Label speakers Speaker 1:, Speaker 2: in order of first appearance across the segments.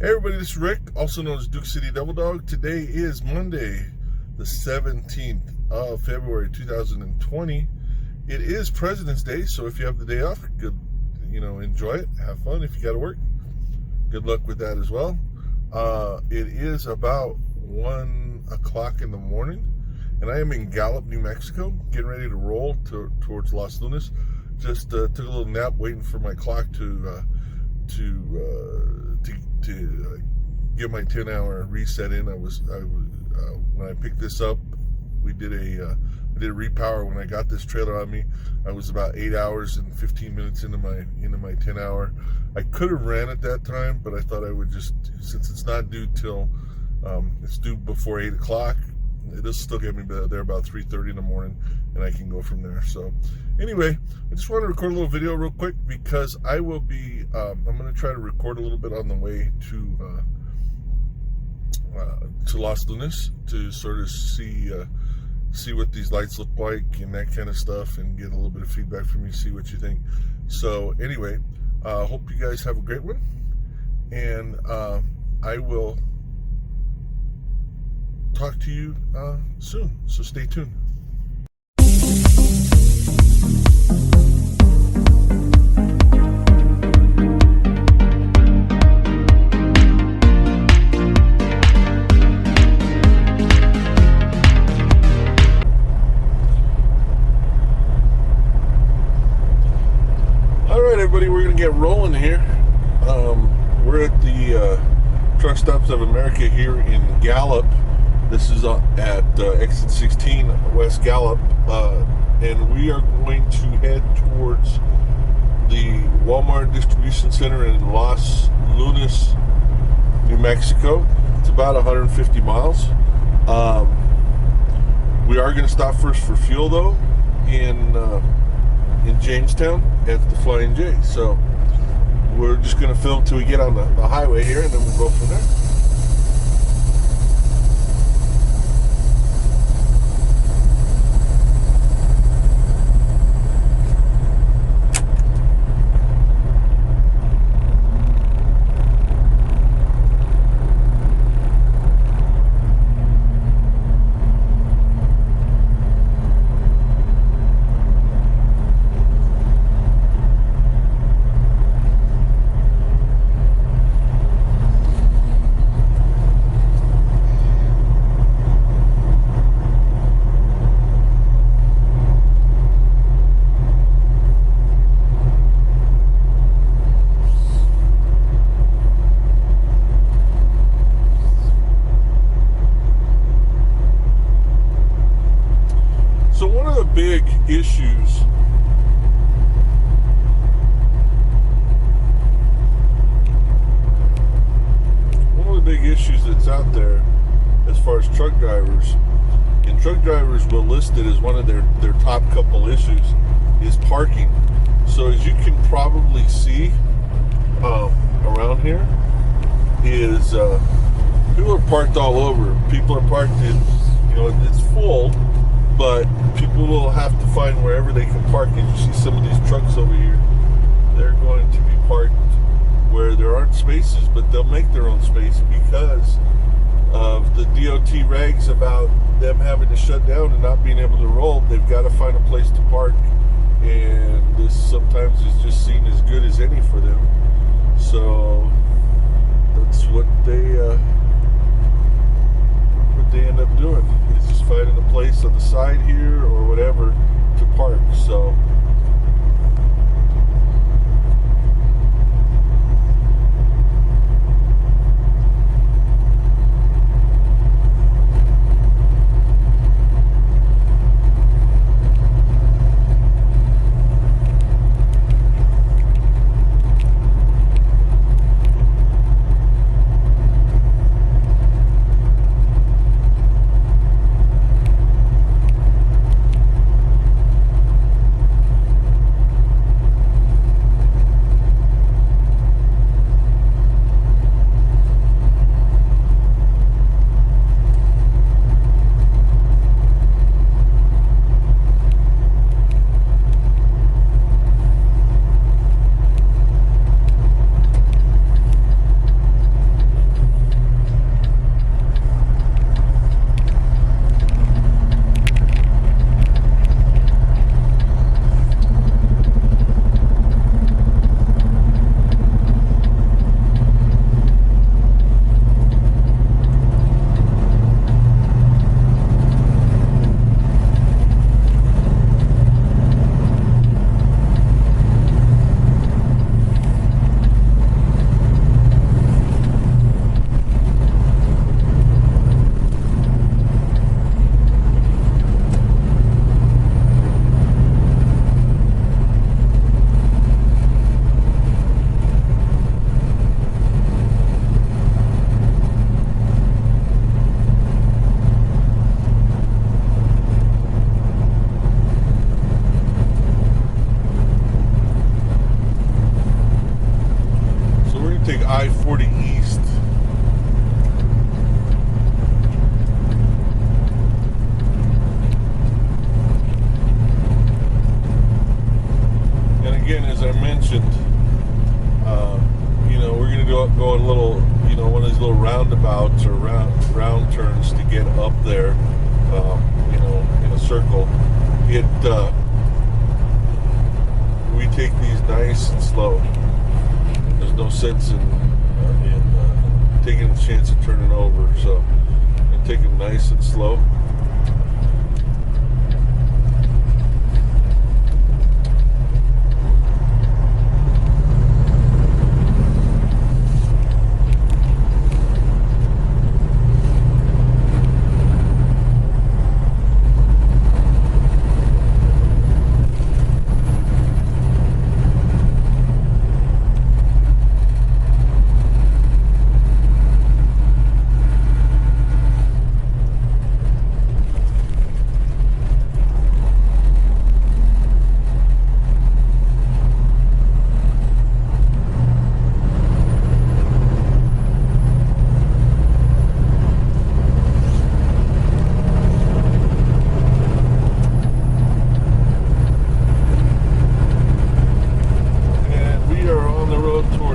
Speaker 1: Hey everybody, this is Rick, also known as Duke City Devil Dog. Today is Monday, the 17th of February 2020. It is President's Day, so if you have the day off, good, enjoy it, have fun. If you got to work, good luck with that as well. It is about 1 o'clock in the morning, and I am in Gallup, New Mexico, getting ready to roll towards Los Lunas. Just took a little nap, waiting for my clock to get my 10-hour reset in. I was when I picked this up, I did a repower. When I got this trailer on me, I was about 8 hours and 15 minutes into my 10-hour. I could have ran at that time, but I thought I would just, since it's not due till it's due before 8 o'clock. It'll still get me there about 3:30 in the morning, and I can go from there. So anyway, I just want to record a little video real quick because I will be I'm going to try to record a little bit on the way to Los Lunas to sort of see what these lights look like and that kind of stuff, and get a little bit of feedback from you, see what you think. So anyway, hope you guys have a great one, and I will talk to you soon, so stay tuned. All right, everybody, we're gonna get rolling here. We're at the Truck Stops of America here in Gallup. This is at exit 16 West Gallup, and we are going to head towards the Walmart Distribution Center in Los Lunas, New Mexico. It's about 150 miles. We are going to stop first for fuel, though, in Jamestown at the Flying J. So we're just going to film till we get on the highway here, and then we'll go from there. Big issues that's out there as far as truck drivers, and truck drivers will list it as one of their top couple issues, is parking. So as you can probably see around here, is people are parked all over. People are parked in, it's full, but people will have to find wherever they can park. And you see some of these trucks over here, they're going to be parked where there aren't spaces, but they'll make their own space because of the DOT regs about them having to shut down and not being able to roll. They've got to find a place to park, and this sometimes is just seen as good as any for them. So that's what they end up doing, is just finding a place on the side here or whatever to park. So take I-40 east. And again, as I mentioned, we're going to go a little, one of these little roundabouts or round turns to get up there, in a circle. We take these nice and slow. There's no sense in taking a chance of turning over, so I take them nice and slow.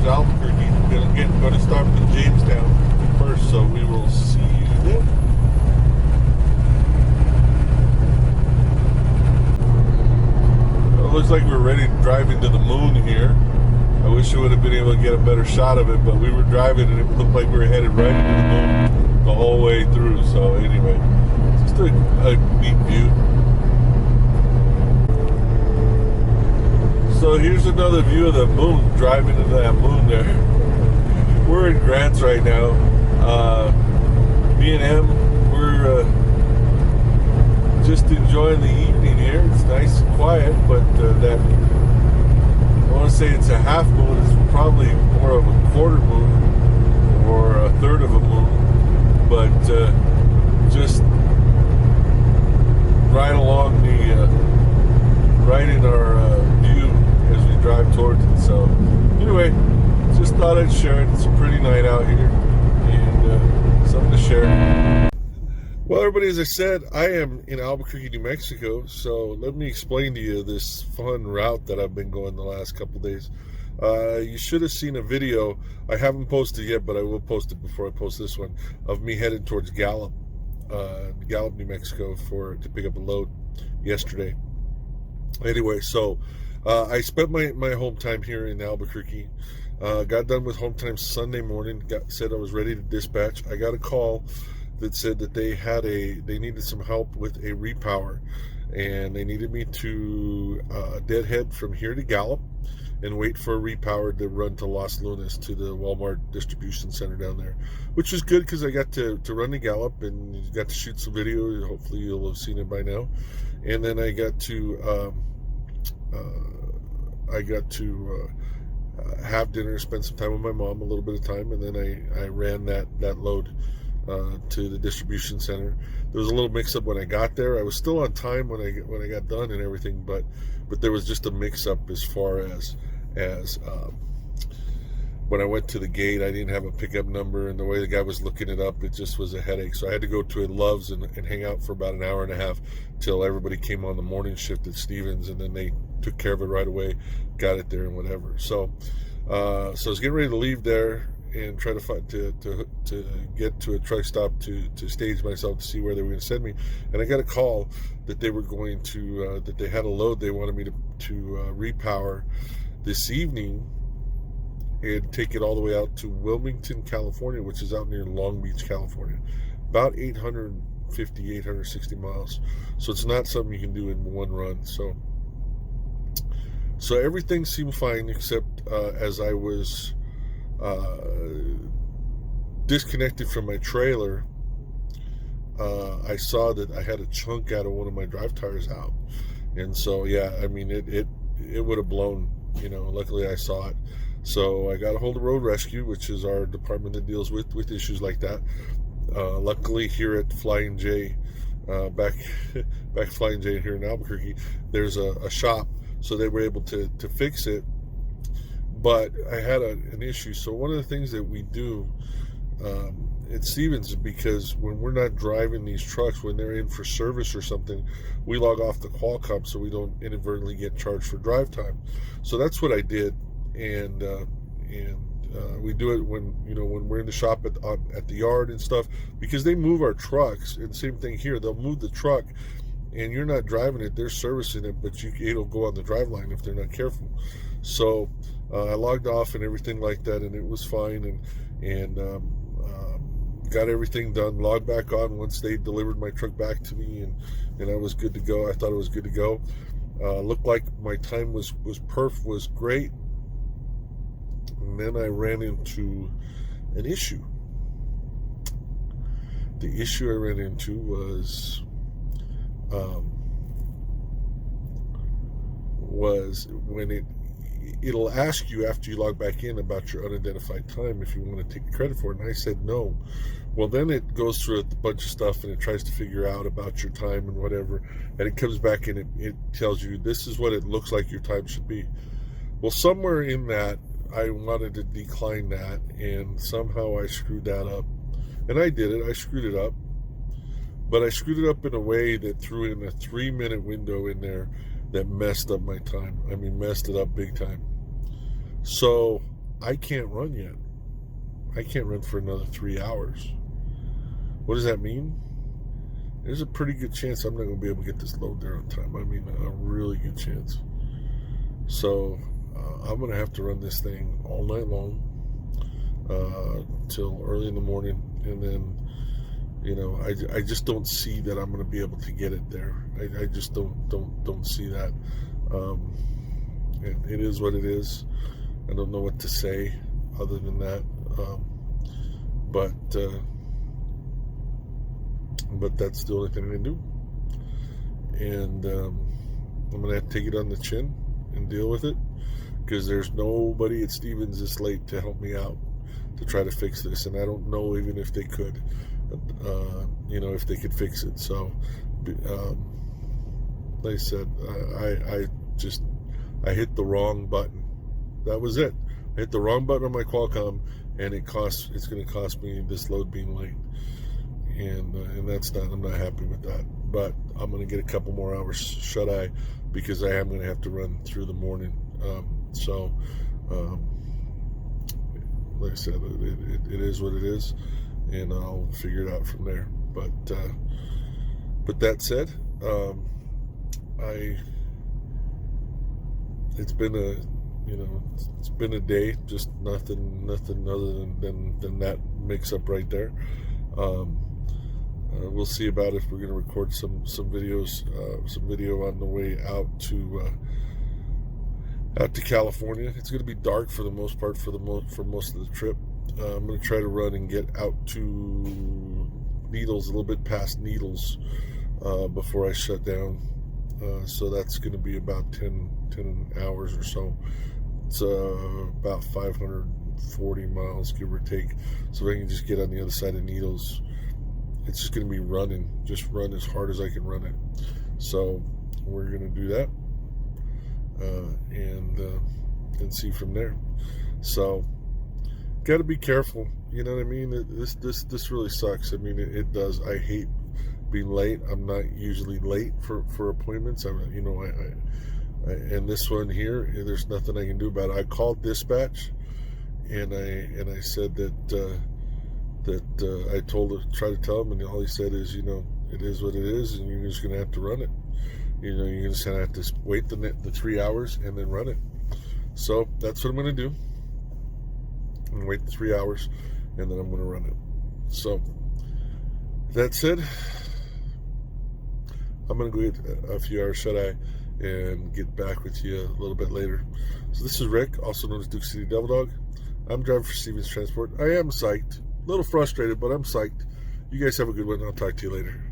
Speaker 1: Albuquerque. Going to stop in Jamestown first, so we will see you there. Well, it looks like we're ready to drive into the moon here. I wish I would have been able to get a better shot of it, but we were driving and it looked like we were headed right into the moon the whole way through. So anyway, just a neat view. So here's another view of the moon, driving into that moon there. We're in Grants right now. Me and Em, we're just enjoying the evening here. It's nice and quiet, but I want to say it's a half moon. It's probably more of a quarter moon or a third of a moon, but just right along right in our view as we drive towards it. So anyway, just thought I'd share it. It's a pretty night out here and something to share. Well, everybody, as I said, I am in Albuquerque, New Mexico, so let me explain to you this fun route that I've been going the last couple of days. You should have seen a video. I haven't posted yet, but I will post it before I post this one, of me headed towards Gallup, New Mexico, to pick up a load yesterday. Anyway, so I spent my home time here in Albuquerque. Got done with home time Sunday morning. Said I was ready to dispatch. I got a call that said that they needed some help with a repower, and they needed me to deadhead from here to Gallup and wait for a repower to run to Los Lunas, to the Walmart distribution center down there, which is good because I got to run to Gallup and got to shoot some video. Hopefully you'll have seen it by now. And then I got to have dinner, spend some time with my mom, a little bit of time, and then I ran that load to the distribution center. There was a little mix-up when I got there. I was still on time when I got done and everything, but there was just a mix-up as far as when I went to the gate. I didn't have a pickup number, and the way the guy was looking it up, it just was a headache. So I had to go to a Love's and hang out for about an hour and a half till everybody came on the morning shift at Stevens, and then they took care of it right away, got it there and whatever. So I was getting ready to leave there and try to find to get to a truck stop to stage myself to see where they were going to send me. And I got a call that they were going to that they had a load they wanted me to repower this evening and take it all the way out to Wilmington, California, which is out near Long Beach, California, about 860 miles. So it's not something you can do in one run. So everything seemed fine, except as I was disconnected from my trailer, I saw that I had a chunk out of one of my drive tires out, and so yeah, I mean it would have blown, luckily I saw it. So I got a hold of Road Rescue, which is our department that deals with issues like that. Luckily here at Flying J, back Flying J here in Albuquerque, there's a shop, so they were able to fix it. But I had an issue. So one of the things that we do at Stevens, because when we're not driving these trucks, when they're in for service or something, we log off the Qualcomm so we don't inadvertently get charged for drive time. So that's what I did, and we do it when we're in the shop at the yard and stuff, because they move our trucks. And same thing here, they'll move the truck, and you're not driving it, they're servicing it, but it'll go on the drive line if they're not careful. So I logged off and everything like that, and it was fine, and got everything done, logged back on once they delivered my truck back to me, and I was good to go. I thought it was good to go. Looked like my time was great. And then I ran into an issue. The issue I ran into was when it'll ask you after you log back in about your unidentified time if you want to take the credit for it, and I said no. Well, then it goes through a bunch of stuff and it tries to figure out about your time and whatever, and it comes back and it tells you this is what it looks like your time should be. Well, somewhere in that I wanted to decline that, and somehow I screwed that up. And I did it. I screwed it up. But I screwed it up in a way that threw in a 3-minute window in there that messed up my time. I mean, messed it up big time. So I can't run yet. I can't run for another 3 hours. What does that mean? There's a pretty good chance I'm not going to be able to get this load there on time. I mean, a really good chance. So I'm going to have to run this thing all night long till early in the morning, and then I just don't see that I'm going to be able to get it there. I just don't see that. It is what it is. I don't know what to say other than that. But that's the only thing I can do. And I'm going to have to take it on the chin and deal with it, because there's nobody at Stevens this late to help me out to try to fix this. And I don't know even if they could. If they could fix it. So, like I said, I hit the wrong button. That was it. I hit the wrong button on my Qualcomm, and it's going to cost me this load being late, and I'm not happy with that. But I'm going to get a couple more hours shut eye, because I am going to have to run through the morning. Like I said, it is what it is. And I'll figure it out from there. But that said, it's been a day, just nothing other than that mix up right there. We'll see about if we're going to record some videos, some video on the way out to California. It's going to be dark for the most part for most of the trip. I'm going to try to run and get out to Needles, a little bit past Needles, before I shut down. So that's going to be about 10 hours or so. It's about 540 miles, give or take. So if I can just get on the other side of Needles, it's just going to be running. Just run as hard as I can run it. So we're going to do that, and see from there. So got to be careful, you know what I mean? This really sucks. I mean, it does. I hate being late. I'm not usually late for appointments. And this one here, there's nothing I can do about it. I called dispatch, and I said that I tried to tell him, and all he said is, it is what it is, and you're just gonna have to run it. You're just gonna have to wait the 3 hours and then run it. So that's what I'm gonna do. I'm going to wait 3 hours, and then I'm going to run it. So, that said, I'm going to go get a few hours shut-eye and get back with you a little bit later. So this is Rick, also known as Duke City Devil Dog. I'm driving for Stevens Transport. I am psyched. A little frustrated, but I'm psyched. You guys have a good one. I'll talk to you later.